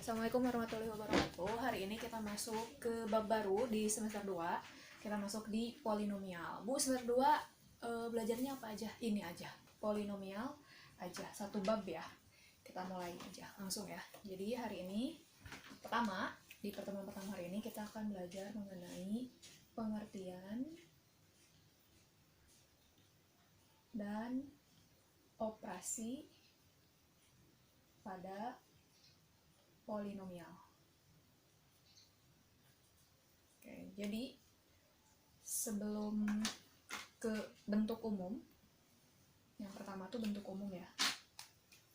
Assalamualaikum warahmatullahi wabarakatuh. Hari ini kita masuk ke bab baru di semester 2. Kita masuk di polinomial. Bu, semester 2 belajarnya apa aja? Ini aja, polinomial aja, satu bab ya. Kita mulai aja, langsung ya. Jadi hari ini, di pertemuan pertama hari ini kita akan belajar mengenai pengertian dan operasi pada polinomial. Oke, jadi sebelum ke bentuk umum, yang pertama tuh bentuk umum ya.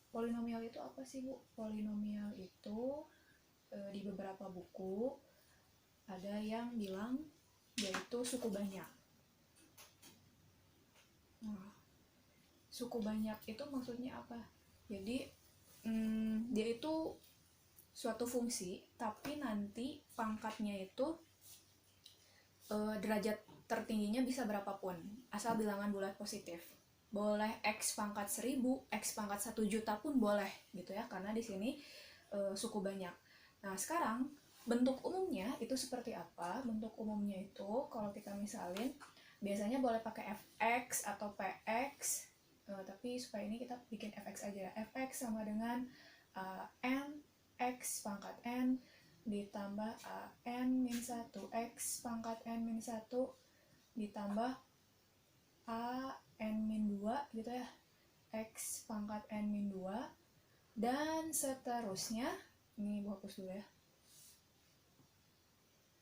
Polinomial itu apa sih, Bu? Polinomial itu di beberapa buku ada yang bilang yaitu suku banyak. Nah, suku banyak itu maksudnya apa? Jadi dia itu suatu fungsi, tapi nanti pangkatnya itu derajat tertingginya bisa berapapun, asal bilangan bulat positif. Boleh X pangkat 1000, X pangkat 1 juta pun boleh gitu ya, karena di sini suku banyak. Nah, sekarang bentuk umumnya itu seperti apa? Bentuk umumnya itu kalau kita misalin, biasanya boleh pakai fx atau px, tapi supaya ini kita bikin fx aja. Fx sama dengan n x pangkat n ditambah n min 1 x pangkat n min 1 ditambah a n min 2 gitu ya, x pangkat n min 2 dan seterusnya. Ini gua hapus dulu ya,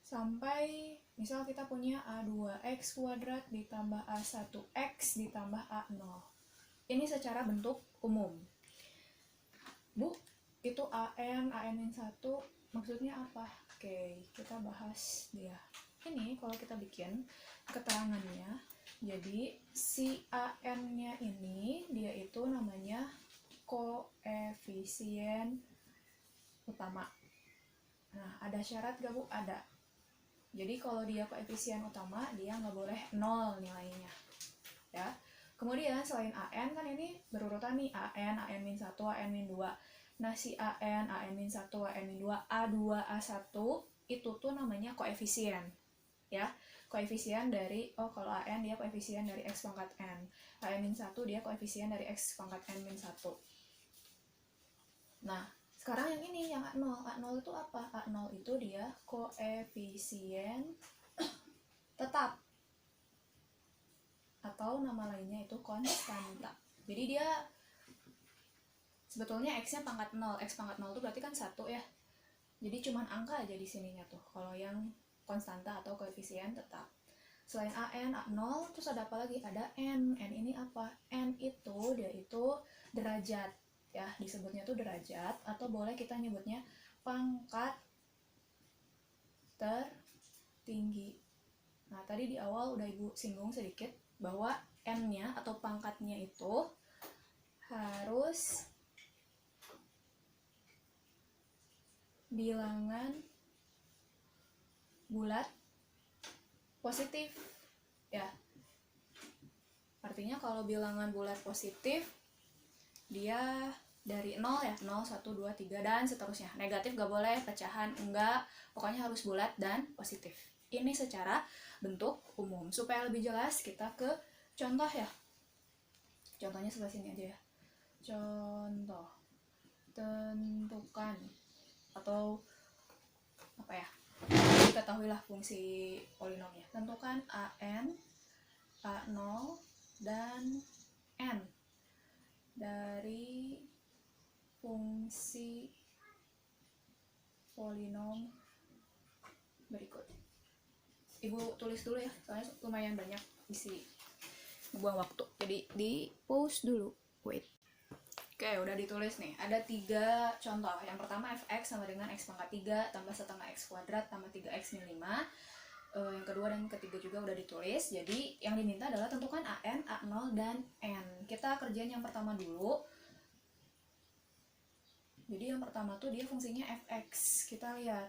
sampai misal kita punya a2x kuadrat ditambah a1x ditambah a0. Ini secara bentuk umum. Bu, itu an min 1 maksudnya apa? Oke, kita bahas dia. Ini kalau kita bikin keterangannya, jadi si an-nya ini dia itu namanya koefisien utama. Nah, ada syarat gak, Bu? Ada. Jadi kalau dia koefisien utama, dia nggak boleh 0 nilainya ya. Kemudian selain an kan ini berurutan nih, an min 1, an min 2. Nah, si an min 1, an min 2, a2, a1 itu tuh namanya koefisien ya. Koefisien dari, kalau an dia koefisien dari x pangkat n, an min 1 dia koefisien dari x pangkat n min 1. Nah, sekarang yang ini, yang A0. A0 itu apa? A0 itu dia koefisien tetap, atau nama lainnya itu konstanta. Jadi dia sebetulnya x-nya pangkat 0. X pangkat 0 itu berarti kan 1 ya. Jadi cuman angka aja di sininya tuh kalau yang konstanta atau koefisien tetap. Selain an, a0, terus ada apa lagi? Ada n. N ini apa? N itu dia itu derajat ya, disebutnya tuh derajat, atau boleh kita nyebutnya pangkat tertinggi. Nah, tadi di awal udah Ibu singgung sedikit bahwa n-nya atau pangkatnya itu harus bilangan bulat positif ya. Artinya kalau bilangan bulat positif dia dari 0 ya, 0, 1, 2, 3 dan seterusnya. Negatif gak boleh, pecahan enggak, pokoknya harus bulat dan positif. Ini secara bentuk umum. Supaya lebih jelas kita ke contoh ya. Contohnya sebelah sini aja ya. Contoh, tentukan atau apa ya, ketahuilah fungsi polinomnya. Tentukan an, a0 dan n dari fungsi polinom berikut. Ibu tulis dulu ya, soalnya lumayan banyak isi, buang waktu. Jadi di pause dulu. Wait. Oke, udah ditulis nih. Ada 3 contoh. Yang pertama fx sama dengan x pangkat 3 tambah setengah x kuadrat tambah 3x min 5. Yang kedua dan ketiga juga udah ditulis. Jadi yang diminta adalah tentukan an, a0 dan n. Kita kerjain yang pertama dulu. Jadi yang pertama tuh dia fungsinya fx. Kita lihat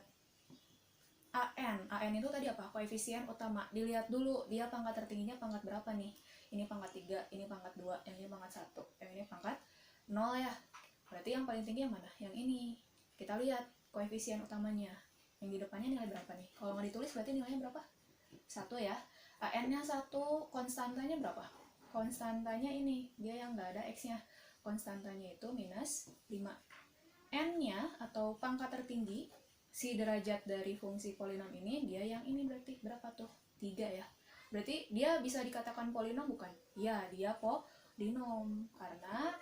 an itu tadi apa? Koefisien utama. Dilihat dulu dia pangkat tertingginya pangkat berapa nih? Ini pangkat 3, ini pangkat 2, yang ini pangkat 1, yang ini pangkat 0 ya. Berarti yang paling tinggi yang mana? Yang ini. Kita lihat koefisien utamanya. Yang di depannya nilai berapa nih? Kalau nggak ditulis berarti nilainya berapa? 1 ya. N-nya 1, konstantanya berapa? Konstantanya ini, dia yang nggak ada X-nya. Konstantanya itu minus 5. N-nya atau pangkat tertinggi, si derajat dari fungsi polinom ini, dia yang ini berarti berapa tuh? 3 ya. Berarti dia bisa dikatakan polinom bukan? Ya, dia polinom. Karena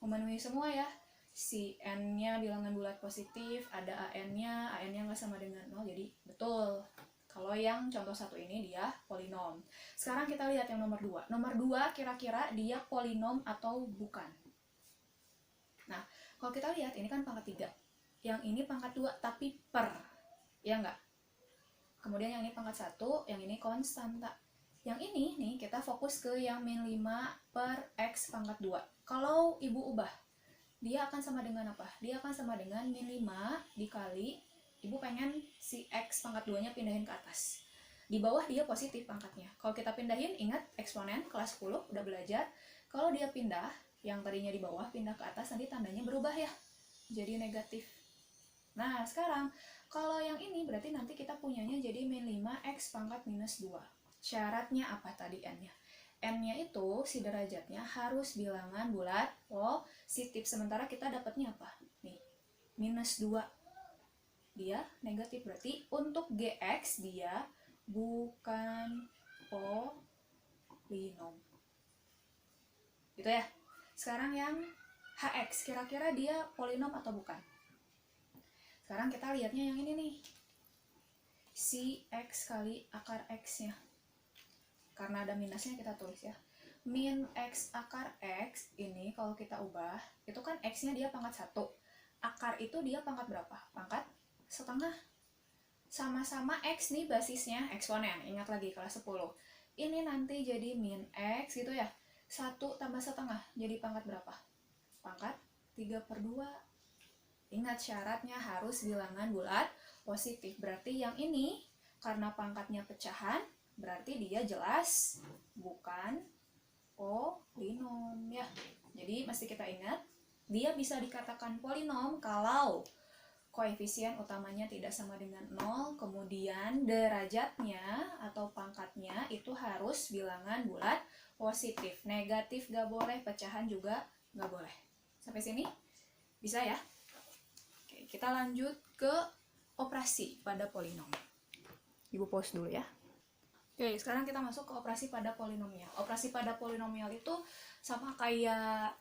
memenuhi semua ya. Si N-nya bilangan bulat positif, ada AN-nya nggak sama dengan 0, jadi betul. Kalau yang contoh satu ini dia polinom. Sekarang kita lihat yang nomor 2. Nomor 2 kira-kira dia polinom atau bukan? Nah, kalau kita lihat ini kan pangkat 3. Yang ini pangkat 2 tapi per. Ya enggak? Kemudian yang ini pangkat 1, yang ini konstanta. Yang ini nih kita fokus ke yang min 5 per X pangkat 2. Kalau ibu ubah, dia akan sama dengan apa? Dia akan sama dengan min 5 dikali, ibu pengen si X pangkat 2 nya pindahin ke atas. Di bawah dia positif pangkatnya. Kalau kita pindahin, ingat eksponen kelas 10 udah belajar. Kalau dia pindah, yang tadinya di bawah pindah ke atas, nanti tandanya berubah ya, jadi negatif. Nah sekarang kalau yang ini berarti nanti kita punyanya jadi min 5x pangkat minus 2. Syaratnya apa tadi N-nya? N-nya itu si derajatnya harus bilangan bulat positif. Sementara kita dapatnya apa? Nih, minus 2. Dia negatif, berarti untuk GX dia bukan polinom. Gitu ya. Sekarang yang HX, kira-kira dia polinom atau bukan? Sekarang kita lihatnya yang ini nih. Si X kali akar X-nya. Karena ada minusnya kita tulis ya. Min X akar X ini kalau kita ubah, itu kan X-nya dia pangkat 1. Akar itu dia pangkat berapa? Pangkat setengah. Sama-sama X nih basisnya eksponen. Ingat lagi kelas 10. Ini nanti jadi min X gitu ya. 1 tambah setengah jadi pangkat berapa? Pangkat 3/2. Ingat syaratnya harus bilangan bulat positif. Berarti yang ini karena pangkatnya pecahan, berarti dia jelas bukan polinom ya. Jadi mesti kita ingat, dia bisa dikatakan polinom kalau koefisien utamanya tidak sama dengan 0, kemudian derajatnya atau pangkatnya itu harus bilangan bulat positif. Negatif gak boleh, pecahan juga gak boleh. Sampai sini bisa ya? Oke, kita lanjut ke operasi pada polinom. Ibu pause dulu ya. Oke, sekarang kita masuk ke operasi pada polinomial. Operasi pada polinomial itu sama kayak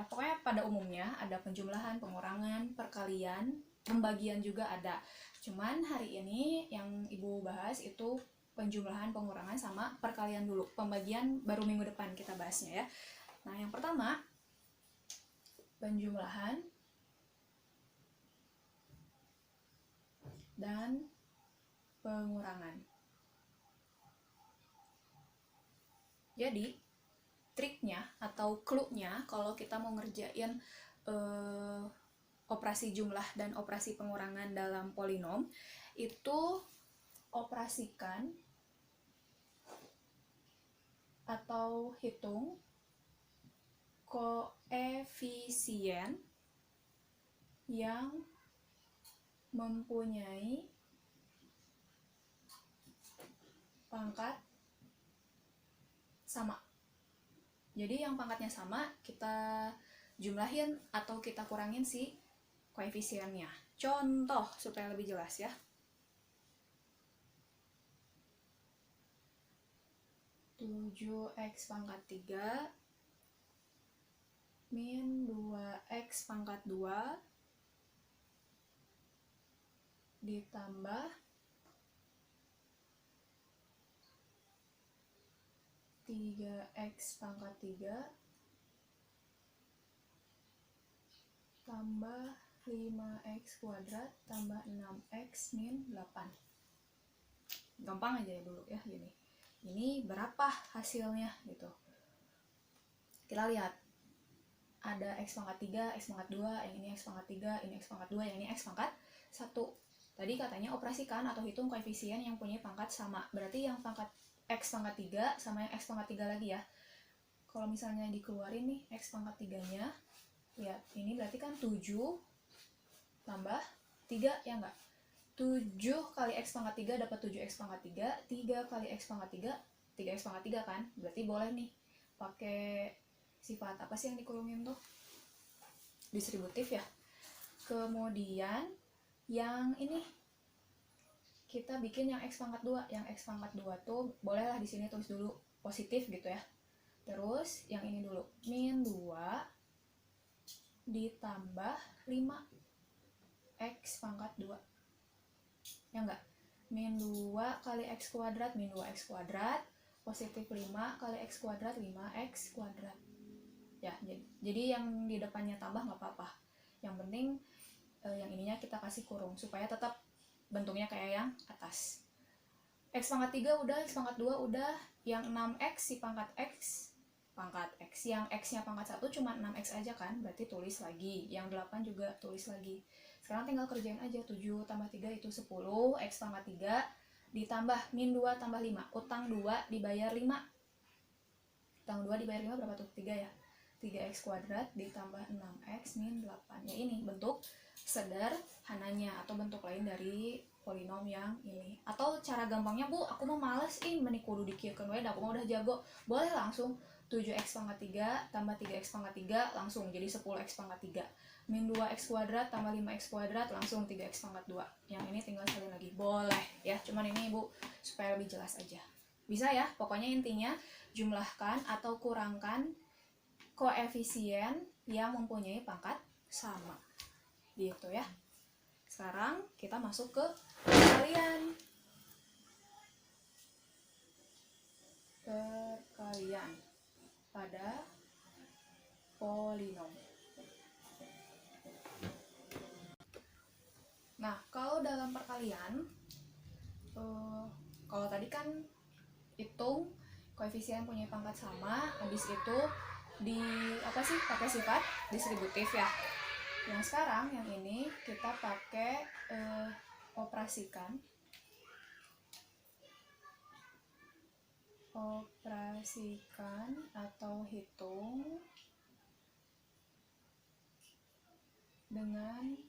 pokoknya pada umumnya ada penjumlahan, pengurangan, perkalian, pembagian juga ada. Cuman hari ini yang ibu bahas itu penjumlahan, pengurangan, sama perkalian dulu. Pembagian baru minggu depan kita bahasnya ya. Nah yang pertama, penjumlahan dan pengurangan. Jadi triknya atau clue-nya kalau kita mau ngerjain operasi jumlah dan operasi pengurangan dalam polinom, itu operasikan atau hitung koefisien yang mempunyai pangkat sama. Jadi yang pangkatnya sama kita jumlahin atau kita kurangin si koefisiennya. Contoh supaya lebih jelas ya. 7x pangkat 3 min 2x pangkat 2 ditambah 3x pangkat 3 tambah 5x kuadrat tambah 6x min 8. Gampang aja ya dulu ya gini. Ini berapa hasilnya gitu. Kita lihat. Ada x pangkat 3, x pangkat 2, yang ini x pangkat 3, ini x pangkat 2, yang ini x pangkat 1. Tadi katanya operasikan atau hitung koefisien yang punya pangkat sama. Berarti yang pangkat x pangkat 3 sama yang x pangkat 3 lagi ya. Kalau misalnya dikeluarin nih x pangkat 3 nya, lihat ini berarti kan 7 tambah 3, ya enggak? 7 kali X pangkat 3 dapat 7X pangkat 3, 3 kali X pangkat 3, 3X pangkat 3 kan? Berarti boleh nih pakai sifat apa sih yang dikurungin tuh? Distributif ya. Kemudian yang ini kita bikin yang X pangkat 2. Yang X pangkat 2 tuh bolehlah di sini tulis dulu positif gitu ya. Terus yang ini dulu, min 2 ditambah 5X pangkat 2. Ya enggak? Min 2 kali X kuadrat, min 2X kuadrat, positif 5 kali X kuadrat, 5X kuadrat. Ya, jadi yang di depannya tambah nggak apa-apa. Yang penting yang ininya kita kasih kurung, supaya tetap bentuknya kayak yang atas. X pangkat 3 udah, X pangkat 2 udah, yang 6X si pangkat X, yang X-nya pangkat 1 cuma 6X aja kan, berarti tulis lagi. Yang 8 juga tulis lagi. Sekarang tinggal kerjain aja, 7 tambah 3 itu 10, X pangkat 3 ditambah min 2 tambah 5, utang 2 dibayar 5. Utang 2 dibayar 5 berapa tuh? 3 ya? 3X kuadrat ditambah 6X min 8. Ya ini bentuk sederhananya, atau bentuk lain dari polinom yang ini. Atau cara gampangnya, Bu, aku mau males meni kudu dikiekeun we, aku mau udah jago. Boleh langsung 7X pangkat 3 tambah 3X pangkat 3 langsung jadi 10X pangkat 3. Min 2X kuadrat tambah 5X kuadrat langsung 3X pangkat 2. Yang ini tinggal salin lagi. Boleh ya, cuman ini Ibu supaya lebih jelas aja. Bisa ya, pokoknya intinya jumlahkan atau kurangkan koefisien yang mempunyai pangkat sama. Gitu ya. Sekarang kita masuk ke perkalian. Perkalian pada polinom. Nah, kalau dalam perkalian, kalau tadi kan hitung koefisien punya pangkat sama, habis itu pakai sifat distributif ya. Yang sekarang yang ini kita pakai operasikan atau hitung dengan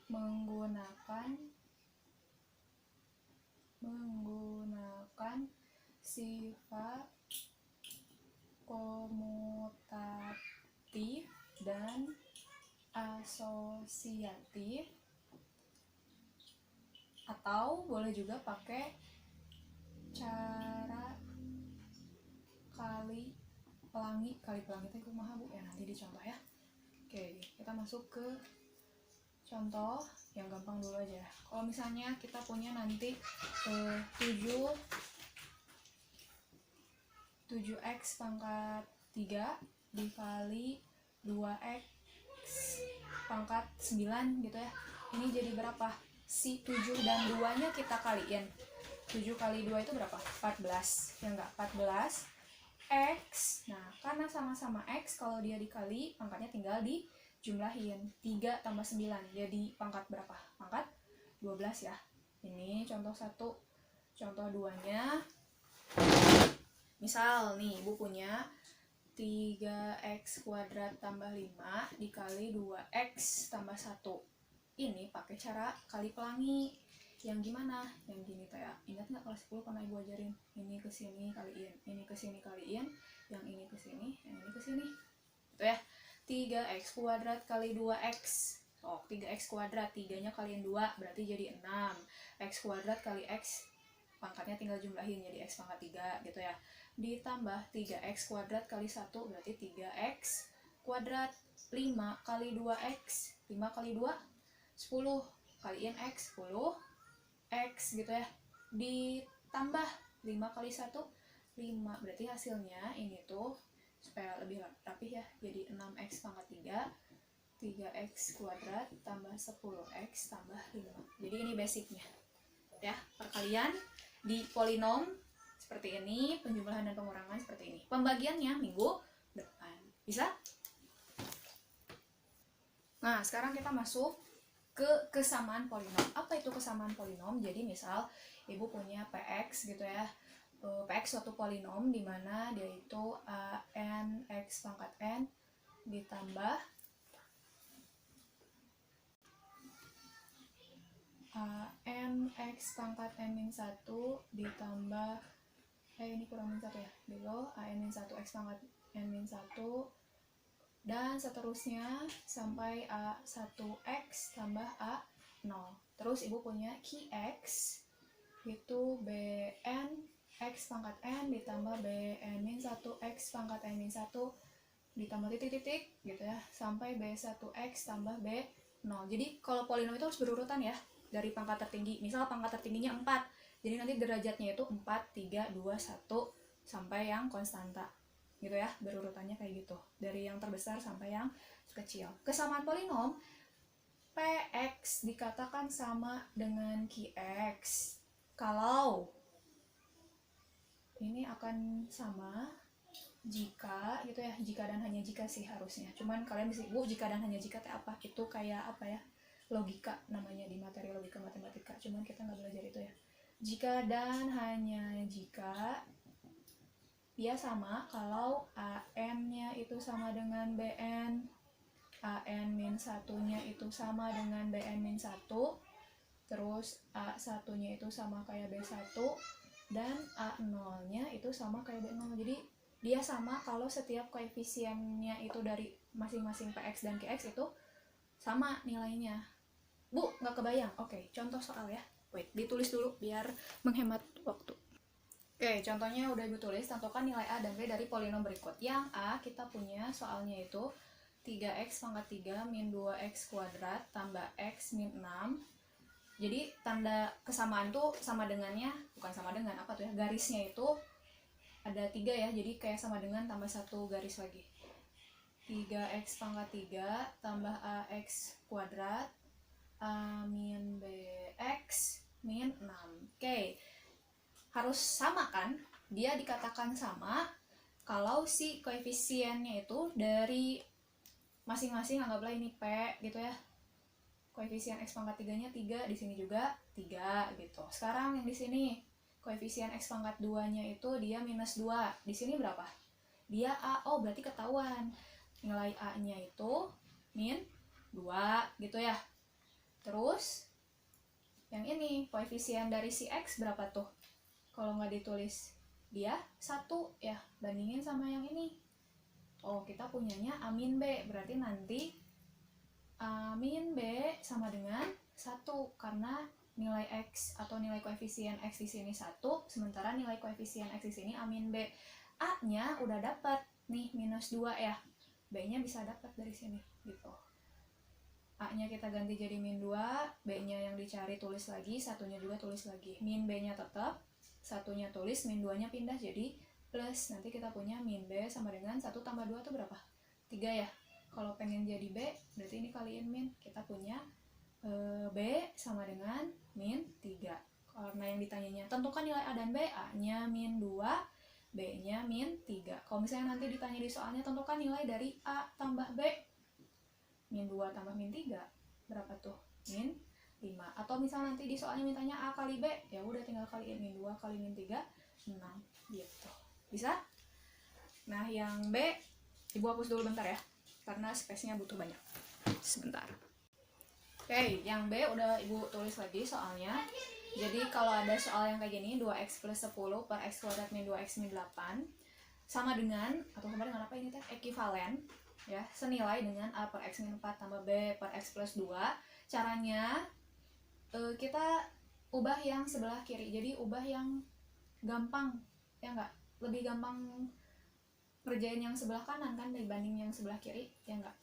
menggunakan sifat komutatif dan asosiatif, atau boleh juga pakai cara kali pelangi itu kumaha Bu ya, nanti dicontoh ya. Oke, kita masuk ke contoh yang gampang dulu aja. Kalau misalnya kita punya nanti 7X pangkat 3 dikali 2X pangkat 9 gitu ya. Ini jadi berapa? Si 7 dan 2 nya kita kaliin. 7 kali 2 itu berapa? 14. Ya enggak? 14 X. Nah, karena sama-sama X, kalau dia dikali, pangkatnya tinggal dijumlahin. 3 tambah 9. Jadi pangkat berapa? Pangkat 12 ya. Ini contoh 1. Contoh 2-nya. Misal nih, Ibu punya 3X kuadrat tambah 5 dikali 2X tambah 1. Ini pakai cara kali pelangi. Yang gimana? Yang gini kayak, ingat nggak kelas 10 pernah Ibu ajarin? Ini ke sini kaliin, ini ke sini kaliin, yang ini ke sini, yang ini ke sini. Gitu ya. 3X kuadrat kali 2X. Oh, 3X kuadrat, 3-nya kaliin 2, berarti jadi 6. X kuadrat kali X, pangkatnya tinggal jumlahin, jadi X pangkat 3, gitu ya. Ditambah 3X kuadrat kali 1, berarti 3X kuadrat. 5 kali 2X, 5 kali 2, 10. Kaliin X, 10. X gitu ya, ditambah 5 kali 1, 5, berarti hasilnya ini tuh supaya lebih rapih ya, jadi 6X pangkat 3, 3X kuadrat tambah 10X tambah 5. Jadi ini basicnya ya, perkalian di polinom seperti ini, penjumlahan dan pengurangan seperti ini. Pembagiannya minggu depan, bisa? Nah, sekarang kita masuk ke kesamaan polinom. Apa itu kesamaan polinom? Jadi misal Ibu punya PX gitu ya. PX suatu polinom di mana dia itu n x pangkat n ditambah X pangkat N-1 ditambah ini kurang min 1 ya, below AN-1 X pangkat N-1 dan seterusnya sampai A1X tambah A0. Terus ibu punya QX itu BN X pangkat N ditambah BN-1 X pangkat N-1 ditambah titik-titik gitu ya, sampai B1X tambah B0. Jadi kalau polinom itu harus berurutan ya, dari pangkat tertinggi. Misal pangkat tertingginya 4, jadi nanti derajatnya itu 4, 3, 2, 1 sampai yang konstanta gitu ya, berurutannya kayak gitu, dari yang terbesar sampai yang kecil. Kesamaan polinom PX dikatakan sama dengan QX kalau ini akan sama jika gitu ya, jika dan hanya jika sih harusnya. Cuman kalian bisa, Bu, jika dan hanya jika teh apa? Itu kayak apa ya? Logika namanya di materi logika matematika. Cuman kita nggak belajar itu ya. Jika dan hanya jika dia sama kalau AN-nya itu sama dengan BN, AN-1-nya itu sama dengan BN-1, terus A1-nya itu sama kayak B1, dan A0-nya itu sama kayak B0. Jadi dia sama kalau setiap koefisiennya itu dari masing-masing PX dan QX itu sama nilainya. Bu, nggak kebayang? Oke, contoh soal ya. Wait, ditulis dulu biar menghemat waktu. Oke, contohnya udah ibu tulis. Tentukan nilai A dan B dari polinom berikut. Yang A kita punya soalnya itu 3x pangkat 3 min 2x kuadrat tambah x min 6. Jadi tanda kesamaan tuh sama dengannya, bukan sama dengan, apa tuh ya, garisnya itu ada 3 ya, jadi kayak sama dengan tambah 1 garis lagi. 3x pangkat 3 tambah ax kuadrat a min bx min 6. Oke, harus sama kan? Dia dikatakan sama kalau si koefisiennya itu dari masing-masing, anggaplah ini P gitu ya. Koefisien x pangkat 3-nya 3, di sini juga 3 gitu. Sekarang yang di sini koefisien x pangkat 2-nya itu dia minus 2. Di sini berapa? Dia A. Oh, berarti ketahuan. Nilai A-nya itu min 2 gitu ya. Terus yang ini koefisien dari si X berapa tuh? Kalau nggak ditulis, dia 1 ya, bandingin sama yang ini. Oh, kita punyanya A min B, berarti nanti A min B sama dengan 1, karena nilai X atau nilai koefisien X di sini 1, sementara nilai koefisien X di sini A min B. A-nya udah dapat nih minus 2 ya, B-nya bisa dapat dari sini gitu. A-nya kita ganti jadi min 2, B-nya yang dicari tulis lagi, satunya juga tulis lagi. Min B-nya tetap, satunya tulis, min 2-nya pindah jadi plus. Nanti kita punya min B sama dengan 1 tambah 2 itu berapa? 3 ya. Kalau pengen jadi B, berarti ini kaliin min. Kita punya B sama dengan min 3. Karena yang ditanyanya tentukan nilai A dan B, A-nya min 2, B-nya min 3. Kalau misalnya nanti ditanya di soalnya tentukan nilai dari A tambah B, min 2 tambah min 3 berapa tuh? Min 5. Atau misalnya nanti di soalnya mintanya A kali B, ya udah tinggal kaliin min 2 kali min 3, 6 gitu. Bisa? Nah, yang B ibu hapus dulu bentar ya, karena space-nya butuh banyak. Sebentar. Oke, yang B udah ibu tulis lagi soalnya. Jadi kalau ada soal yang kayak gini, 2x plus 10 per x kuadrat min 2x min 8 sama dengan, atau sama dengan apa ini teh? Ekivalen ya, senilai dengan A per x min 4 tambah B per x plus 2. Caranya kita ubah yang sebelah kiri, jadi ubah yang gampang ya, enggak? Lebih gampang kerjain yang sebelah kanan kan dibanding yang sebelah kiri ya enggak?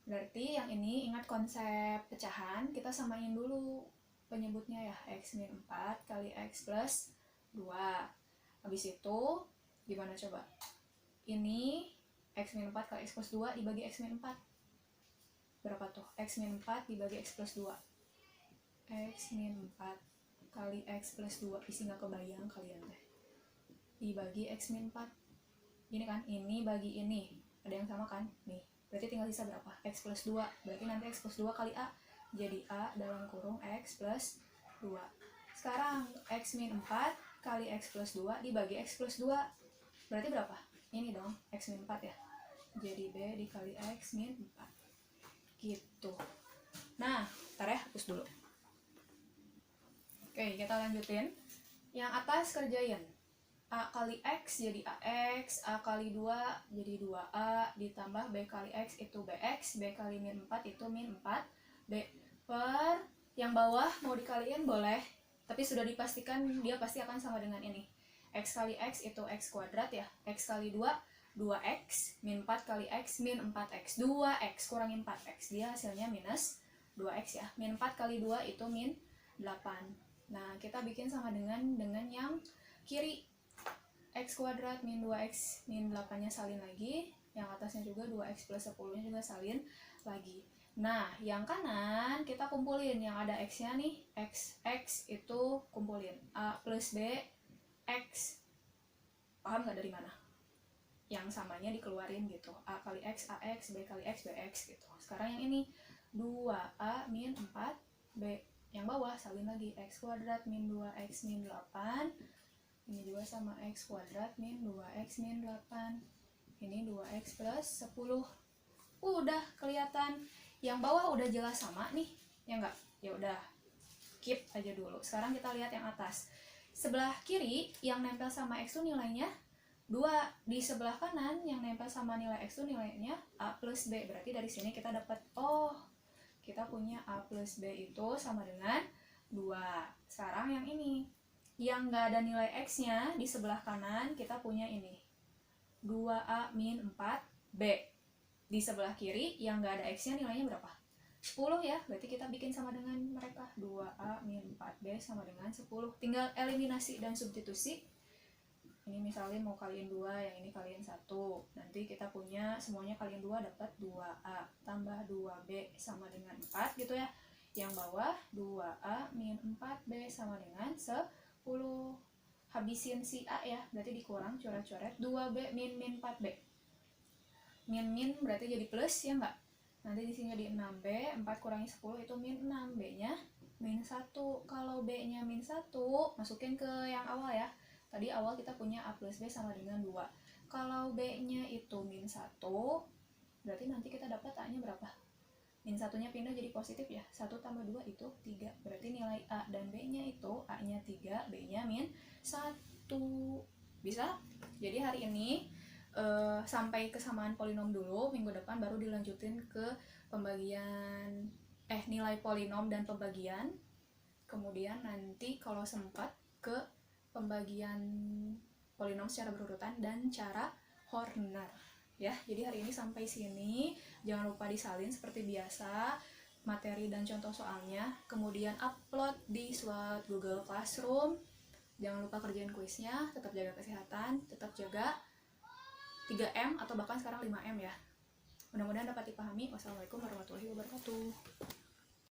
Berarti yang ini ingat konsep pecahan, kita samain dulu penyebutnya ya, x min 4 kali x plus 2. Habis itu gimana coba? Ini x min 4 kali x plus 2 dibagi x min 4 berapa tuh? X min 4 dibagi x plus 2, x min 4 kali x plus 2, isi nggak kebayang kalian teh, dibagi x min 4. Ini kan, ini bagi ini, ada yang sama kan? Nih, berarti tinggal sisa berapa? X plus 2, berarti nanti x plus 2 kali A, jadi A dalam kurung x plus 2. Sekarang x min 4 kali x plus 2 dibagi x plus 2, berarti berapa? Ini dong, x min 4 ya, jadi B dikali x min 4 gitu. Nah, ntar ya, hapus dulu. Oke, kita lanjutin. Yang atas kerjain. A kali X jadi AX, A kali 2 jadi 2A, ditambah B kali X itu BX, B kali min 4 itu min 4, B per yang bawah mau dikaliin boleh, tapi sudah dipastikan dia pasti akan sama dengan ini. X kali X itu X kuadrat ya, X kali 2, 2X, min 4 kali X, min 4X, 2X kurangi 4X, dia hasilnya minus 2X ya, min 4 kali 2 itu min 8. Nah, kita bikin sama dengan yang kiri. X kuadrat min 2X min 8 nya salin lagi, yang atasnya juga 2X plus 10 nya juga salin lagi. Nah, yang kanan kita kumpulin, yang ada X nya nih, X itu kumpulin, A plus B X, paham gak dari mana? Yang samanya dikeluarin gitu, A kali X AX, B kali X BX gitu. Sekarang yang ini 2A min 4B, yang bawah salin lagi, X kuadrat min 2X min 8, ini juga sama X kuadrat min 2X min 8, ini 2X plus 10. Udah kelihatan, yang bawah udah jelas sama nih, ya enggak? Ya udah, keep aja dulu. Sekarang kita lihat yang atas. Sebelah kiri yang nempel sama X itu nilainya 2, di sebelah kanan yang nempel sama nilai X itu nilainya A plus B. Berarti dari sini kita dapat, oh, kita punya A plus B itu sama dengan 2. Sekarang yang ini, yang nggak ada nilai X-nya di sebelah kanan, kita punya ini 2A min 4B. Di sebelah kiri yang nggak ada X-nya nilainya berapa? 10 ya, berarti kita bikin sama dengan mereka, 2A min 4B sama dengan 10. Tinggal eliminasi dan substitusi. Ini misalnya mau kaliin 2, yang ini kaliin 1. Nanti kita punya semuanya kaliin 2 dapat 2A tambah 2B sama dengan 4 gitu ya. Yang bawah 2A min 4B sama dengan 10. Habisin si A ya, berarti dikurang coret-coret 2B min 4B. Min berarti jadi plus ya enggak? Nanti di sini jadi 6B, 4 kurangi 10 itu min 6, B-nya min 1. Kalau B-nya min 1, masukin ke yang awal ya. Tadi awal kita punya A plus B sama dengan 2. Kalau B-nya itu min 1, berarti nanti kita dapat A-nya berapa? Min 1-nya pindah jadi positif ya. 1 tambah 2 itu 3. Berarti nilai A dan B-nya itu A-nya 3, B-nya min 1. Bisa? Jadi hari ini sampai kesamaan polinom dulu. Minggu depan baru dilanjutin ke pembagian nilai polinom dan pembagian. Kemudian nanti kalau sempat ke pembagian polinom secara berurutan dan cara Horner. Ya, jadi hari ini sampai sini. Jangan lupa disalin seperti biasa materi dan contoh soalnya, kemudian upload di slot Google Classroom. Jangan lupa kerjain kuisnya, tetap jaga kesehatan, tetap jaga 3M atau bahkan sekarang 5M ya. Mudah-mudahan dapat dipahami. Wassalamualaikum warahmatullahi wabarakatuh.